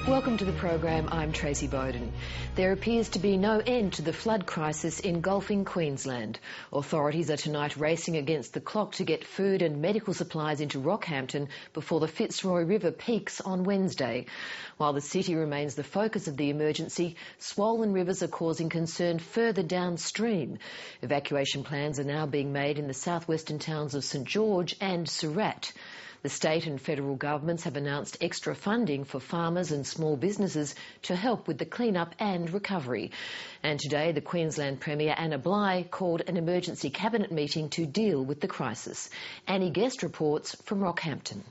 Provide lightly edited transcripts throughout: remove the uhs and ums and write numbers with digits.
Welcome to the program. I'm Tracy Bowden. There appears to be no end to the flood crisis engulfing Queensland. Authorities are tonight racing against the clock to get food and medical supplies into Rockhampton before the Fitzroy River peaks on Wednesday. While the city remains the focus of the emergency, swollen rivers are causing concern further downstream. Evacuation plans are now being made in the southwestern towns of St George and Surat. The state and federal governments have announced extra funding for farmers and small businesses to help with the clean-up and recovery. And today, the Queensland Premier Anna Bligh called an emergency cabinet meeting to deal with the crisis. Annie Guest reports from Rockhampton.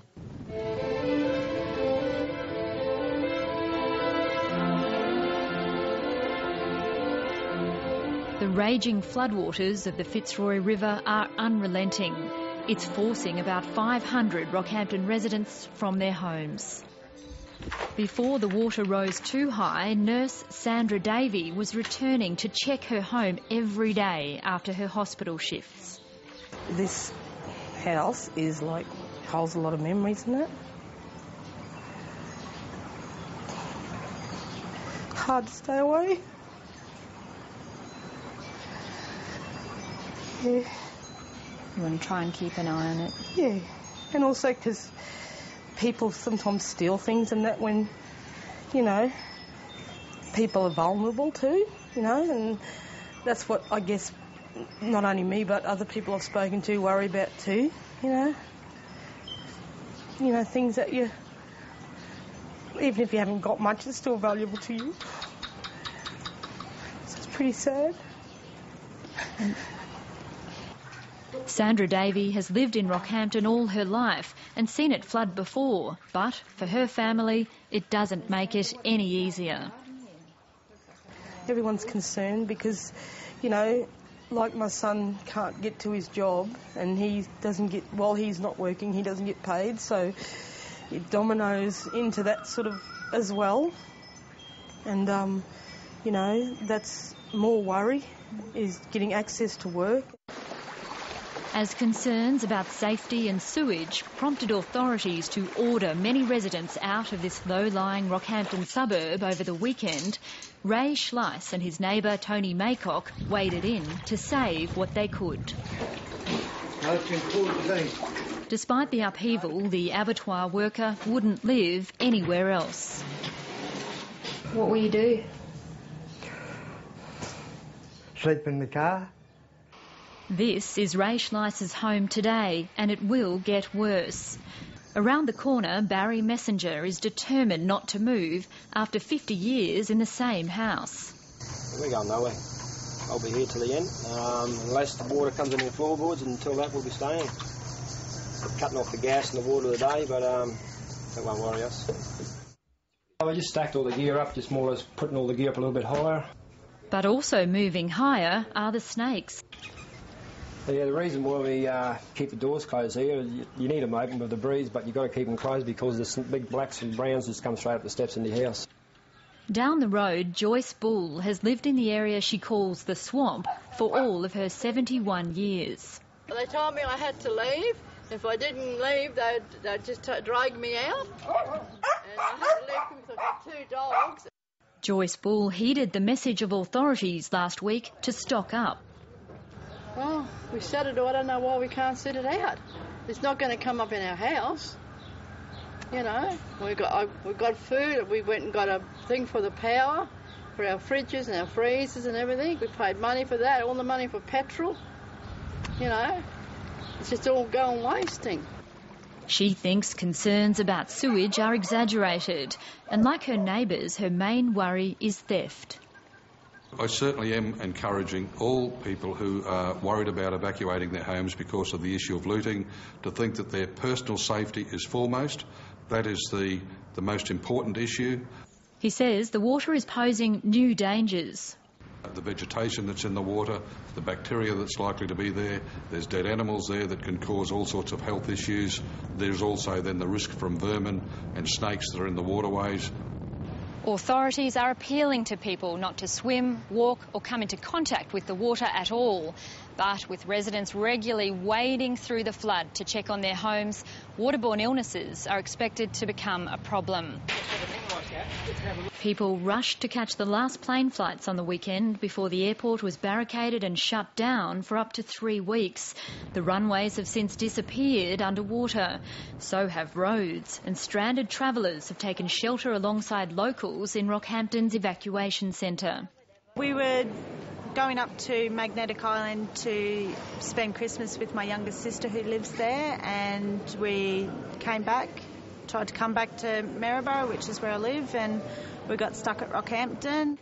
The raging floodwaters of the Fitzroy River are unrelenting. It's forcing about 500 Rockhampton residents from their homes. Before the water rose too high, nurse Sandra Davy was returning to check her home every day after her hospital shifts. This house is holds a lot of memories in it. Hard to stay away. Yeah. You want to try and keep an eye on it? Yeah, and also because people sometimes steal things and that when, people are vulnerable too, and that's what I guess not only me but other people I've spoken to worry about too, things that you, even if you haven't got much, it's still valuable to you. So it's pretty sad. Sandra Davy has lived in Rockhampton all her life and seen it flood before, but for her family, it doesn't make it any easier. Everyone's concerned because, like my son can't get to his job and he doesn't get, while he's not working, he doesn't get paid, so it dominoes into that sort of as well. And, that's more worry, is getting access to work. As concerns about safety and sewage prompted authorities to order many residents out of this low-lying Rockhampton suburb over the weekend, Ray Schliess and his neighbour Tony Maycock waded in to save what they could. Despite the upheaval, the abattoir worker wouldn't live anywhere else. What will you do? Sleep in the car. This is Ray Schliess's home today, and it will get worse. Around the corner, Barry Messenger is determined not to move after 50 years in the same house. We're going nowhere. I'll be here till the end. Unless the water comes in the floorboards, until that we'll be staying. We're cutting off the gas and the water today, but that won't worry us. I just stacked all the gear up, just more or less putting all the gear up a little bit higher. But also moving higher are the snakes. Yeah, the reason why we keep the doors closed here, you need them open with the breeze, but you've got to keep them closed because the big blacks and browns just come straight up the steps into your house. Down the road, Joyce Bull has lived in the area she calls the swamp for all of her 71 years. They told me I had to leave. If I didn't leave, they'd just drag me out. And I had to leave because I've got 2 dogs. Joyce Bull heeded the message of authorities last week to stock up. Well, we set it. I don't know why we can't set it out. It's not going to come up in our house. We've got food. We went and got a thing for the power, for our fridges and our freezers and everything. We paid money for that, all the money for petrol. It's just all going wasting. She thinks concerns about sewage are exaggerated, and like her neighbours, her main worry is theft. I certainly am encouraging all people who are worried about evacuating their homes because of the issue of looting to think that their personal safety is foremost. That is the most important issue. He says the water is posing new dangers. The vegetation that's in the water, the bacteria that's likely to be there, there's dead animals there that can cause all sorts of health issues. There's also then the risk from vermin and snakes that are in the waterways. Authorities are appealing to people not to swim, walk or come into contact with the water at all. But with residents regularly wading through the flood to check on their homes, waterborne illnesses are expected to become a problem. People rushed to catch the last plane flights on the weekend before the airport was barricaded and shut down for up to 3 weeks. The runways have since disappeared underwater. So have roads, and stranded travellers have taken shelter alongside locals in Rockhampton's evacuation centre. We were going up to Magnetic Island to spend Christmas with my younger sister who lives there, and we came back, tried to come back to Maryborough, which is where I live, and we got stuck at Rockhampton.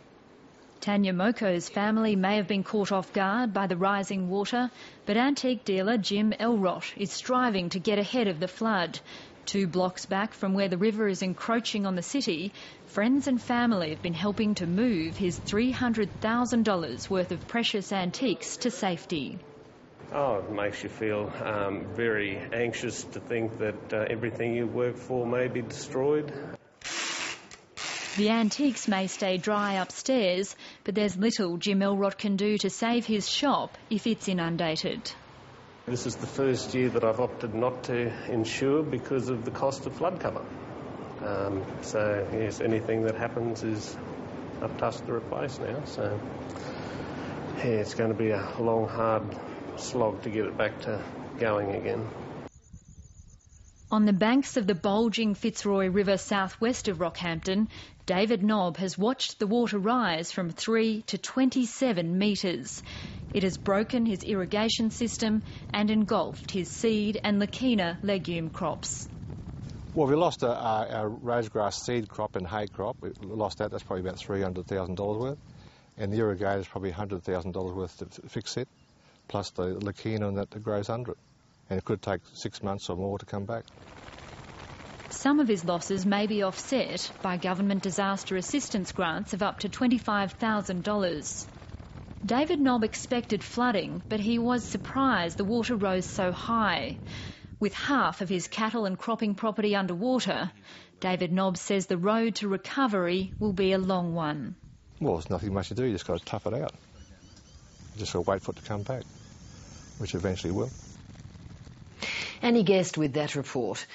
Tania Muchow's family may have been caught off guard by the rising water, but antique dealer Jim Ellrot is striving to get ahead of the flood. 2 blocks back from where the river is encroaching on the city, friends and family have been helping to move his $300,000 worth of precious antiques to safety. Oh, it makes you feel very anxious to think that everything you work for may be destroyed. The antiques may stay dry upstairs, but there's little Jim Ellrot can do to save his shop if it's inundated. This is the first year that I've opted not to insure because of the cost of flood cover. So, yes, anything that happens is up to us to replace now. So, yeah, it's going to be a long, hard slog to get it back to going again. On the banks of the bulging Fitzroy River southwest of Rockhampton, David Nobb has watched the water rise from 3 to 27 metres. It has broken his irrigation system and engulfed his seed and Leukina legume crops. Well, we lost our rosegrass seed crop and hay crop. We lost that. That's probably about $300,000 worth. And the irrigator's probably $100,000 worth to fix it, plus the Leukina and that grows under it. And it could take 6 months or more to come back. Some of his losses may be offset by government disaster assistance grants of up to $25,000. David Nobb expected flooding, but he was surprised the water rose so high. With half of his cattle and cropping property underwater, David Nobb says the road to recovery will be a long one. Well, there's nothing much to do. You just got to tough it out. You just got to wait for it to come back, which eventually will. And he guessed with that report.